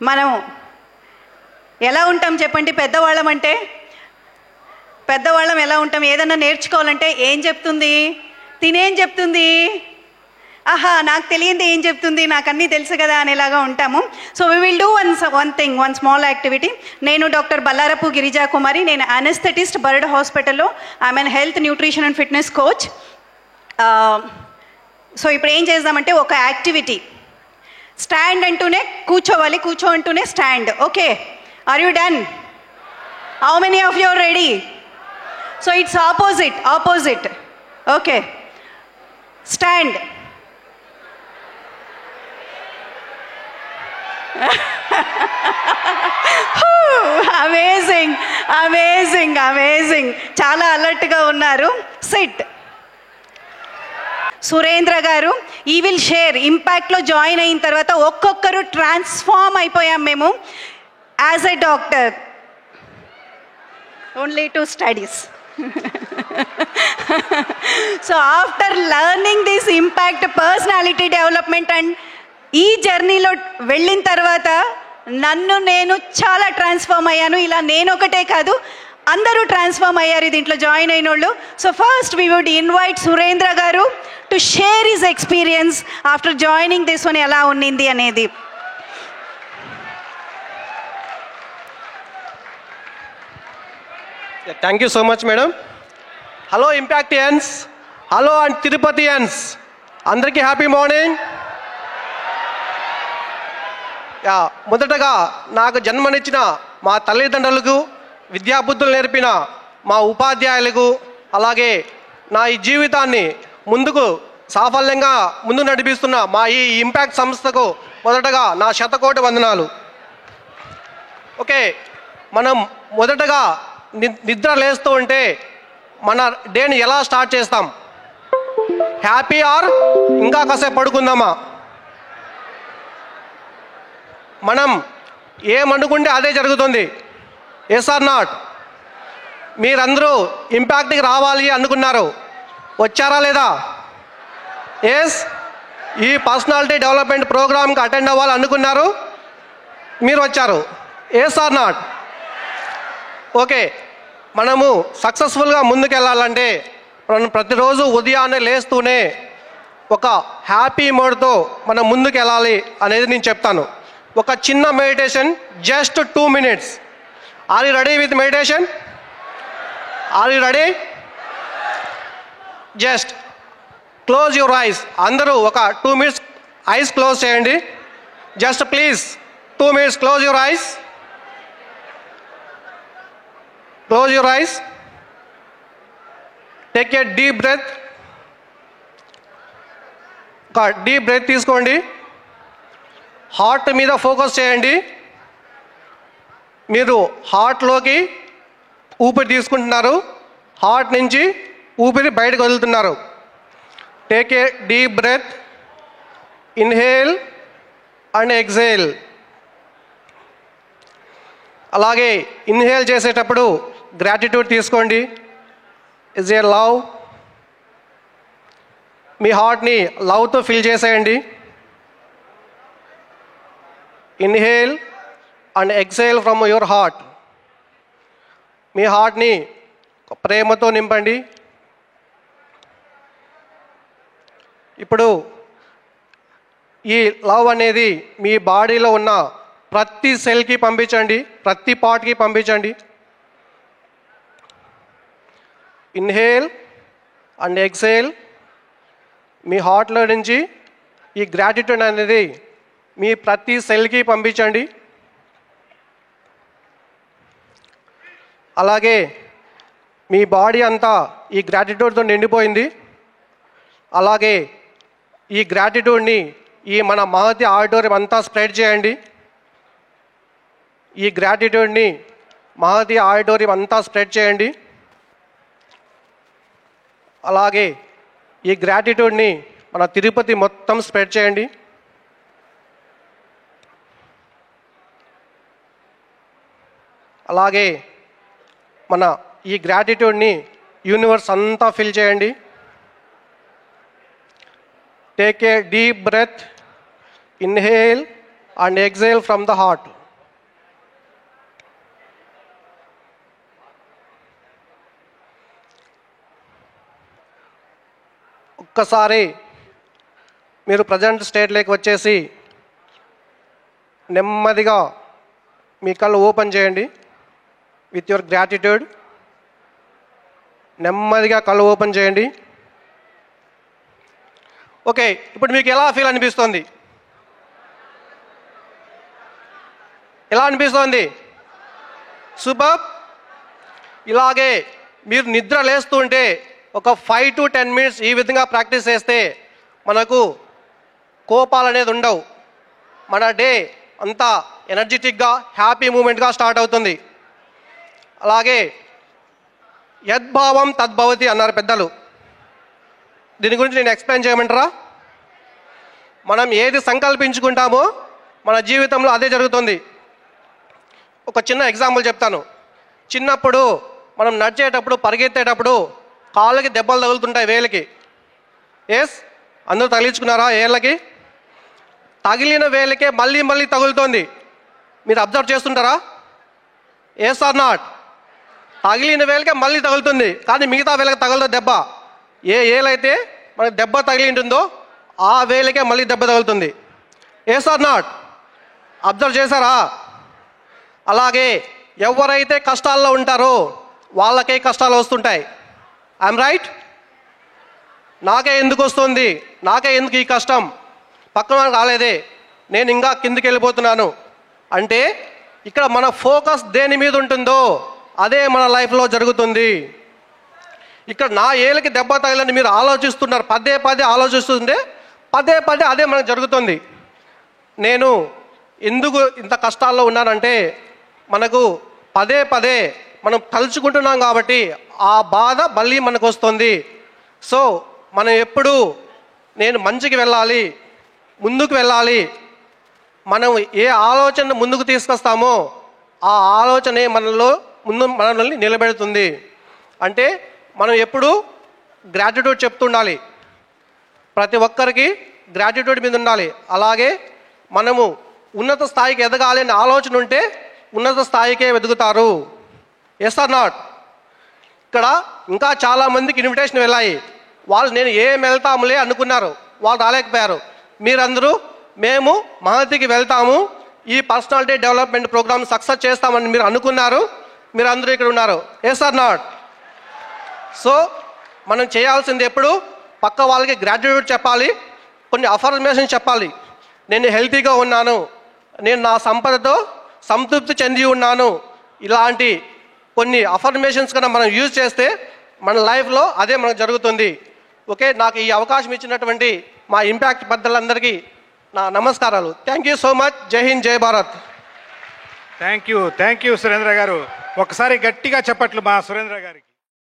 మనం ఎలా ఉంటాం చెప్పండి? పెద్దవాళ్ళం ఎలా ఉంటాం? ఏదన్నా నేర్చుకోవాలంటే ఏం చెప్తుంది? తినేం చెప్తుంది? ఆహా, నాకు తెలియంది ఏం చెప్తుంది, నాకు అన్నీ తెలుసు కదా అనేలాగా ఉంటాము. So we will do one small activity. నేను డాక్టర్ బల్లారపు గిరిజా కుమారి, నేను అనెస్థెటిస్ట్ బర్డ్ హాస్పిటల్లో. I'm N health nutrition and fitness coach. So ఇప్పుడు ఏం చేద్దామంటే ఒక యాక్టివిటీ. స్టాండ్ అంటూనే కూర్చోవాలి, కూర్చో అంటూనే stand. Okay, are you done? How many of you are ready? So it's opposite. Okay, stand. Amazing amazing amazing, చాలా అలర్ట్గా ఉన్నారు. సిట్. సురేంద్ర గారు ఈ విల్ షేర్. ఇంపాక్ట్లో జాయిన్ అయిన తర్వాత ఒక్కొక్కరు ట్రాన్స్ఫార్మ్ అయిపోయాం మేము as a doctor. Only to studies. So after learning this impact personality development and ఈ జర్నీలో వెళ్ళిన తర్వాత నన్ను నేను చాలా ట్రాన్స్ఫార్మ్ అయ్యాను. ఇలా నేను ఒకటే కాదు, అందరూ ట్రాన్స్ఫార్మ్ అయ్యారు దీంట్లో జాయిన్ అయిన వాళ్ళు. So first we would invite Surendra garu to share his experience after joining this one, ఎలా ఉన్నింది అనేది. Thank you so much madam. Hello Impactians, hello and Tirupatians, అందరికీ హ్యాపీ మార్నింగ్. మొదటగా నాకు జన్మనిచ్చిన మా తల్లిదండ్రులకు, విద్యాబుద్ధులు నేర్పిన మా ఉపాధ్యాయులకు, అలాగే నా ఈ జీవితాన్ని ముందుకు సాఫల్యంగా ముందు నడిపిస్తున్న మా ఈ ఇంపాక్ట్ సంస్థకు మొదటగా నా శతకోటి వందనాలు. ఓకే, మనం మొదటగా నిద్ర లేస్తూ ఉంటే మన డేని ఎలా స్టార్ట్ చేస్తాం? హ్యాపీ ఆర్ ఇంకా కాసేపు పడుకుందామా? మనం ఏమనుకుంటే అదే జరుగుతుంది. Yes or not? మీరందరూ ఇంపాక్ట్కి రావాలి అనుకున్నారు, వచ్చారా లేదా? ఎస్. ఈ పర్సనాలిటీ డెవలప్మెంట్ ప్రోగ్రామ్కి అటెండ్ అవ్వాలి అనుకున్నారు, మీరు వచ్చారు. Yes or not? ఓకే, మనము సక్సెస్ఫుల్గా ముందుకెళ్ళాలంటే మనం ప్రతిరోజు ఉదయాన్నే లేస్తూనే ఒక హ్యాపీ మోడ్తో మనం ముందుకు వెళ్ళాలి అనేది నేను చెప్తాను. ఒక చిన్న meditation, just 2 minutes. Are you ready with meditation? Are you ready? Just close your eyes. అందరూ ఒక 2 minutes ఐస్ క్లోజ్ చేయండి. Just please 2 minutes close your eyes. Close your eyes. Take a deep breath. ఒక deep breath తీసుకోండి. Heart మీద focus చేయండి. మీరు హార్ట్లోకి ఊపిరి తీసుకుంటున్నారు, హార్ట్ నుంచి ఊపిరి బయటకు వదులుతున్నారు. Take a deep breath. Inhale and exhale. అలాగే ఇన్హేల్ చేసేటప్పుడు గ్రాటిట్యూడ్ తీసుకోండి. Is a love. మీ హార్ట్ని లవ్తో ఫిల్ చేసేయండి. Inhale and exhale from your heart. మీ హార్ట్ని ప్రేమతో నింపండి. ఇప్పుడు ఈ లవ్ అనేది మీ బాడీలో ఉన్న ప్రతి సెల్కి పంపించండి, ప్రతి పార్ట్కి పంపించండి. Inhale and exhale. మీ హార్ట్లో నుంచి ఈ గ్రాటిట్యూడ్ అనేది మీ ప్రతి సెల్కి పంపించండి. అలాగే మీ బాడీ అంతా ఈ గ్రాటిట్యూడ్తో నిండిపోయింది. అలాగే ఈ గ్రాటిట్యూడ్ని ఈ మన మహతి ఆడిటోరియం అంతా స్ప్రెడ్ చేయండి. ఈ గ్రాటిట్యూడ్ని మహతి ఆడిటోరియం అంతా స్ప్రెడ్ చేయండి. అలాగే ఈ గ్రాటిట్యూడ్ని మన తిరుపతి మొత్తం స్ప్రెడ్ చేయండి. అలాగే మన ఈ గ్రాటిట్యూడ్ని యూనివర్స్ అంతా ఫిల్ చేయండి. Take a deep breath. Inhale and exhale from the heart. ఒక్కసారి మీరు ప్రజెంట్ స్టేట్లోకి వచ్చేసి నెమ్మదిగా మీ కళ్ళు ఓపెన్ చేయండి విత్ యువర్ గ్రాటిట్యూడ్. నెమ్మదిగా కళ్ళు ఓపెన్ చేయండి. ఓకే, ఇప్పుడు మీకు ఎలా ఫీల్ అనిపిస్తుంది? ఎలా అనిపిస్తుంది? సూపర్. ఇలాగే మీరు నిద్ర లేస్తూ ఉంటే ఒక 5 to 10 minutes ఈ విధంగా ప్రాక్టీస్ చేస్తే మనకు కోపాలు అనేది ఉండవు. మన డే అంతా ఎనర్జెటిక్గా హ్యాపీ మూమెంట్గా స్టార్ట్ అవుతుంది. అలాగే యద్భావం తద్భవతి అన్నారు పెద్దలు. దీని గురించి నేను ఎక్స్ప్లెయిన్ చేయమంటారా? మనం ఏది సంకల్పించుకుంటామో మన జీవితంలో అదే జరుగుతుంది. ఒక చిన్న ఎగ్జాంపుల్ చెప్తాను. చిన్నప్పుడు మనం నడిచేటప్పుడు పరిగెత్తేటప్పుడు కాళ్ళకి దెబ్బలు తగులుతుంటాయి, వేలకి. ఎస్, అందరూ తగిలించుకున్నారా? ఏళ్ళకి తగిలిన వేలకే మళ్ళీ మళ్ళీ తగులుతోంది. మీరు అబ్జర్వ్ చేస్తుంటారా? Yes or not? తగిలిన వేలకే మళ్ళీ తగులుతుంది, కానీ మిగతా వేలకి తగలదు దెబ్బ. ఏ ఏలైతే మనకు దెబ్బ తగిలి ఉంటుందో ఆ వేలకే మళ్ళీ దెబ్బ తగులుతుంది. Yes or not? అబ్జర్వ్ చేశారా? అలాగే ఎవరైతే కష్టాల్లో ఉంటారో వాళ్ళకే కష్టాలు వస్తుంటాయి. I'm right? నాకే ఎందుకు వస్తుంది, నాకే ఎందుకు ఈ కష్టం, పక్కన వాళ్ళకి రాలేదే, నేను ఇంకా కిందికి వెళ్ళిపోతున్నాను అంటే ఇక్కడ మన ఫోకస్ దేని మీద ఉంటుందో అదే మన లైఫ్లో జరుగుతుంది. ఇక్కడ నా ఏళ్ళకి దెబ్బ తగిలని మీరు ఆలోచిస్తున్నారు, పదే పదే ఆలోచిస్తుంటే పదే పదే అదే మనకు జరుగుతుంది. నేను ఎందుకు ఇంత కష్టాల్లో ఉన్నానంటే మనకు పదే పదే మనం తలుచుకుంటున్నాం కాబట్టి ఆ బాధ మళ్ళీ మనకు వస్తుంది. సో మనం ఎప్పుడు నేను మంచికి వెళ్ళాలి, ముందుకు వెళ్ళాలి, మనం ఏ ఆలోచన ముందుకు తీసుకొస్తామో ఆ ఆలోచనే మనల్ని నిలబెడుతుంది. అంటే మనం ఎప్పుడూ గ్రాటిట్యూడ్ చెప్తుండాలి, ప్రతి ఒక్కరికి గ్రాటిట్యూడ్ మీద ఉండాలి. అలాగే మనము ఉన్నత స్థాయికి ఎదగాలి అనే ఆలోచన ఉంటే ఉన్నత స్థాయికే ఎదుగుతారు. Yes or not? ఇక్కడ ఇంకా చాలామందికి ఇన్విటేషన్ వెళ్ళాయి, వాళ్ళు నేను ఏం వెళ్తాములే అనుకున్నారు, వాళ్ళు రాలేకపోయారు. మీరందరూ మేము మహతికి వెళ్తాము, ఈ పర్సనాలిటీ డెవలప్మెంట్ ప్రోగ్రామ్ సక్సెస్ చేస్తామని మీరు అనుకున్నారు, మీరు అందరూ ఇక్కడ ఉన్నారు. Yes or not? సో మనం చేయాల్సింది ఎప్పుడు పక్క వాళ్ళకి గ్రాటిట్యూడ్ చెప్పాలి, కొన్ని అఫర్మేషన్ చెప్పాలి. నేను హెల్తీగా ఉన్నాను, నేను నా సంపదతో సంతృప్తి చెంది ఉన్నాను, ఇలాంటి కొన్ని అఫర్మేషన్స్ కన్నా మనం యూజ్ చేస్తే మన లైఫ్లో అదే మనకు జరుగుతుంది. ఓకే, నాకు ఈ అవకాశం ఇచ్చినటువంటి మా ఇంపాక్ట్ పెద్దలందరికీ నా నమస్కారాలు. Thank you so much. జై హింద్, జై భారత్. థ్యాంక్ యూ సురేంద్ర గారు. ఒకసారి గట్టిగా చెప్పట్లు మా సురేంద్ర గారికి.